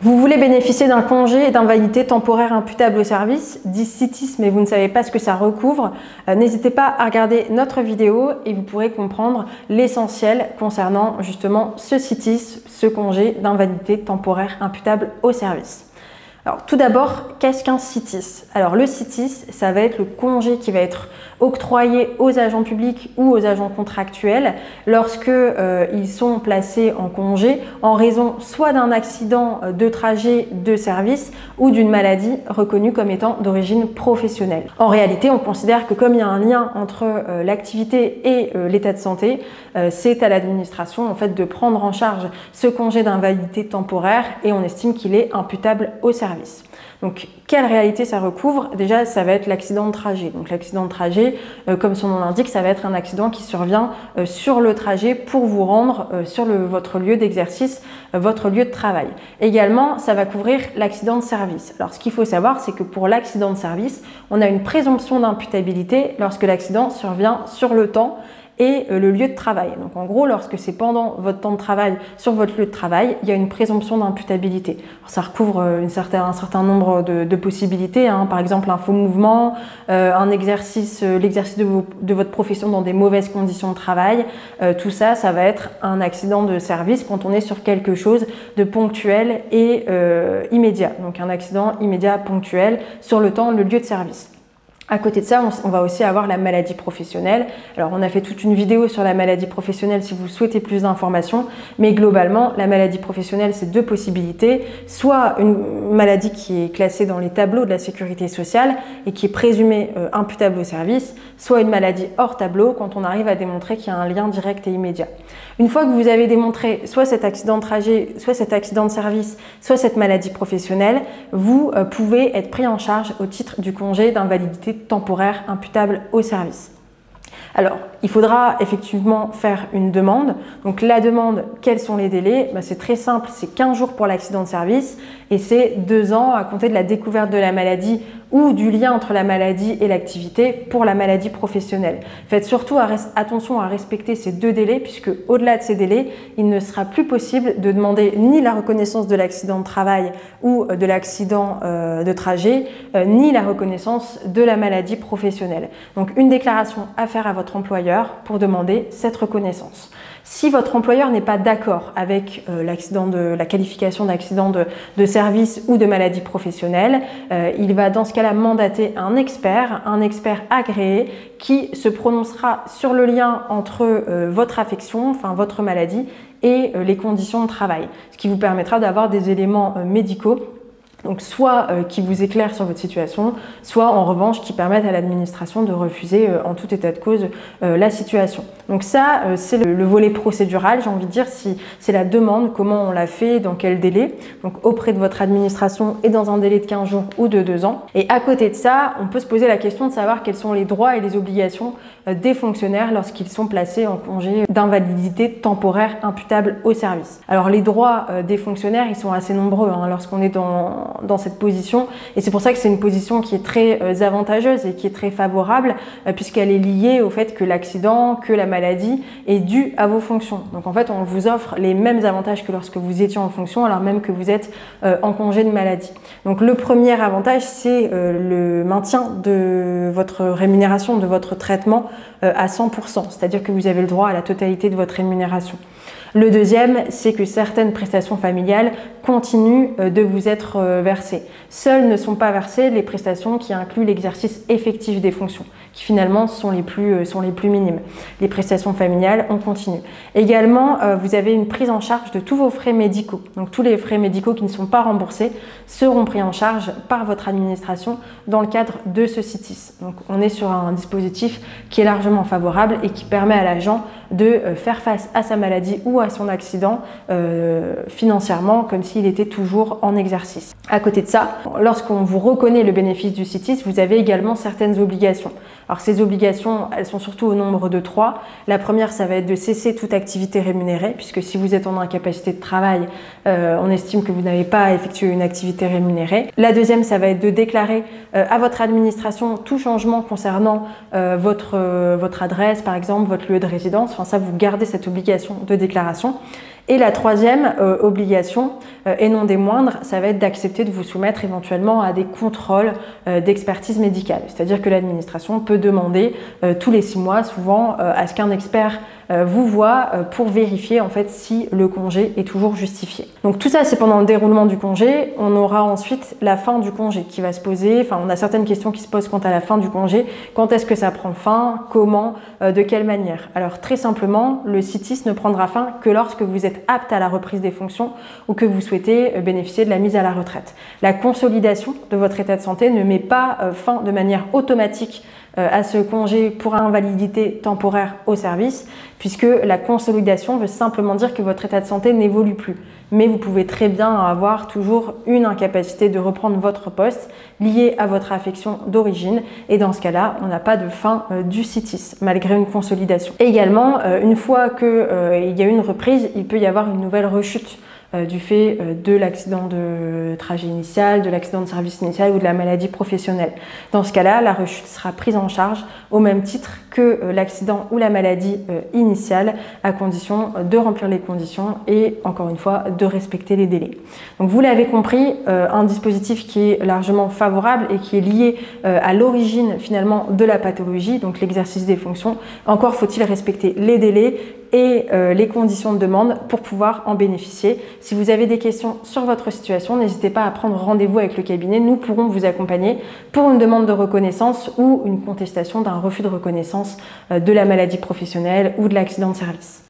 Vous voulez bénéficier d'un congé d'invalidité temporaire imputable au service, dit CITIS, mais vous ne savez pas ce que ça recouvre, n'hésitez pas à regarder notre vidéo et vous pourrez comprendre l'essentiel concernant justement ce CITIS, ce congé d'invalidité temporaire imputable au service. Alors tout d'abord, qu'est-ce qu'un CITIS? Alors le CITIS, ça va être le congé qui va être octroyé aux agents publics ou aux agents contractuels lorsque ils sont placés en congé en raison soit d'un accident de trajet de service ou d'une maladie reconnue comme étant d'origine professionnelle. En réalité, on considère que comme il y a un lien entre l'activité et l'état de santé, c'est à l'administration en fait de prendre en charge ce congé d'invalidité temporaire et on estime qu'il est imputable au service. Donc, quelle réalité ça recouvre? Déjà, ça va être l'accident de trajet. Donc, l'accident de trajet, comme son nom l'indique, ça va être un accident qui survient sur le trajet pour vous rendre sur votre lieu d'exercice, votre lieu de travail. Également, ça va couvrir l'accident de service. Alors, ce qu'il faut savoir, c'est que pour l'accident de service, on a une présomption d'imputabilité lorsque l'accident survient sur le temps et le lieu de travail. Donc en gros, lorsque c'est pendant votre temps de travail sur votre lieu de travail, il y a une présomption d'imputabilité. Ça recouvre un certain nombre de possibilités, hein. Par exemple un faux mouvement, l'exercice de votre profession dans des mauvaises conditions de travail. Tout ça, ça va être un accident de service quand on est sur quelque chose de ponctuel et immédiat. Donc un accident immédiat ponctuel sur le temps, le lieu de service. À côté de ça, on va aussi avoir la maladie professionnelle. Alors, on a fait toute une vidéo sur la maladie professionnelle si vous souhaitez plus d'informations, mais globalement, la maladie professionnelle, c'est deux possibilités. Soit une maladie qui est classée dans les tableaux de la sécurité sociale et qui est présumée imputable au service, soit une maladie hors tableau quand on arrive à démontrer qu'il y a un lien direct et immédiat. Une fois que vous avez démontré soit cet accident de trajet, soit cet accident de service, soit cette maladie professionnelle, vous pouvez être pris en charge au titre du congé d'invalidité temporaire imputable au service. Alors, il faudra effectivement faire une demande. Donc la demande, quels sont les délais? C'est très simple, c'est 15 jours pour l'accident de service et c'est 2 ans à compter de la découverte de la maladie ou du lien entre la maladie et l'activité pour la maladie professionnelle. Faites surtout attention à respecter ces deux délais puisque au-delà de ces délais, il ne sera plus possible de demander ni la reconnaissance de l'accident de travail ou de l'accident de trajet, ni la reconnaissance de la maladie professionnelle. Donc une déclaration à faire à votre employeur pour demander cette reconnaissance. Si votre employeur n'est pas d'accord avec la qualification d'accident de service ou de maladie professionnelle, il va dans ce cas-là mandater un expert agréé qui se prononcera sur le lien entre votre affection, enfin votre maladie, et les conditions de travail, ce qui vous permettra d'avoir des éléments médicaux. Donc soit qui vous éclairent sur votre situation, soit en revanche qui permettent à l'administration de refuser en tout état de cause la situation. Donc ça, c'est le volet procédural, j'ai envie de dire, si c'est la demande, comment on l'a fait, dans quel délai, donc auprès de votre administration et dans un délai de 15 jours ou de 2 ans. Et à côté de ça, on peut se poser la question de savoir quels sont les droits et les obligations des fonctionnaires lorsqu'ils sont placés en congé d'invalidité temporaire imputable au service. Alors les droits des fonctionnaires, ils sont assez nombreux hein, lorsqu'on est dans cette position et c'est pour ça que c'est une position qui est très avantageuse et qui est très favorable puisqu'elle est liée au fait que l'accident, que la maladie est due à vos fonctions. Donc en fait, on vous offre les mêmes avantages que lorsque vous étiez en fonction alors même que vous êtes en congé de maladie. Donc le premier avantage, c'est le maintien de votre rémunération, de votre traitement à 100%, c'est-à-dire que vous avez le droit à la totalité de votre rémunération. Le deuxième, c'est que certaines prestations familiales continuent de vous être versées. Seules ne sont pas versées les prestations qui incluent l'exercice effectif des fonctions, qui finalement sont les plus minimes. Les prestations familiales, on continue. Également, vous avez une prise en charge de tous vos frais médicaux. Donc tous les frais médicaux qui ne sont pas remboursés seront pris en charge par votre administration dans le cadre de ce CITIS. Donc on est sur un dispositif qui est largement favorable et qui permet à l'agent de faire face à sa maladie ou à son accident financièrement comme s'il était toujours en exercice. À côté de ça, lorsqu'on vous reconnaît le bénéfice du CITIS, vous avez également certaines obligations. Alors ces obligations, elles sont surtout au nombre de 3. La première, ça va être de cesser toute activité rémunérée, puisque si vous êtes en incapacité de travail, on estime que vous n'avez pas effectué une activité rémunérée. La deuxième, ça va être de déclarer à votre administration tout changement concernant votre adresse, par exemple, votre lieu de résidence. Enfin, ça, vous gardez cette obligation de déclaration. Et la troisième obligation, et non des moindres, ça va être d'accepter de vous soumettre éventuellement à des contrôles d'expertise médicale. C'est-à-dire que l'administration peut demander tous les 6 mois, souvent, à ce qu'un expert vous voit pour vérifier en fait si le congé est toujours justifié. Donc tout ça, c'est pendant le déroulement du congé. On aura ensuite la fin du congé qui va se poser. Enfin, on a certaines questions qui se posent quant à la fin du congé. Quand est-ce que ça prend fin? Comment? De quelle manière? Alors très simplement, le CITIS ne prendra fin que lorsque vous êtes apte à la reprise des fonctions ou que vous souhaitez bénéficier de la mise à la retraite. La consolidation de votre état de santé ne met pas fin de manière automatique à ce congé pour invalidité temporaire au service, puisque la consolidation veut simplement dire que votre état de santé n'évolue plus. Mais vous pouvez très bien avoir toujours une incapacité de reprendre votre poste liée à votre affection d'origine, et dans ce cas-là, on n'a pas de fin du CITIS, malgré une consolidation. Et également, une fois qu'il y a une reprise, il peut y avoir une nouvelle rechute du fait de l'accident de trajet initial, de l'accident de service initial ou de la maladie professionnelle. Dans ce cas-là, la rechute sera prise en charge au même titre que l'accident ou la maladie initiale, à condition de remplir les conditions et, encore une fois, de respecter les délais. Donc vous l'avez compris, un dispositif qui est largement favorable et qui est lié à l'origine finalement de la pathologie, donc l'exercice des fonctions. Encore faut-il respecter les délais et les conditions de demande pour pouvoir en bénéficier. Si vous avez des questions sur votre situation, n'hésitez pas à prendre rendez-vous avec le cabinet. Nous pourrons vous accompagner pour une demande de reconnaissance ou une contestation d'un refus de reconnaissance de la maladie professionnelle ou de l'accident de service.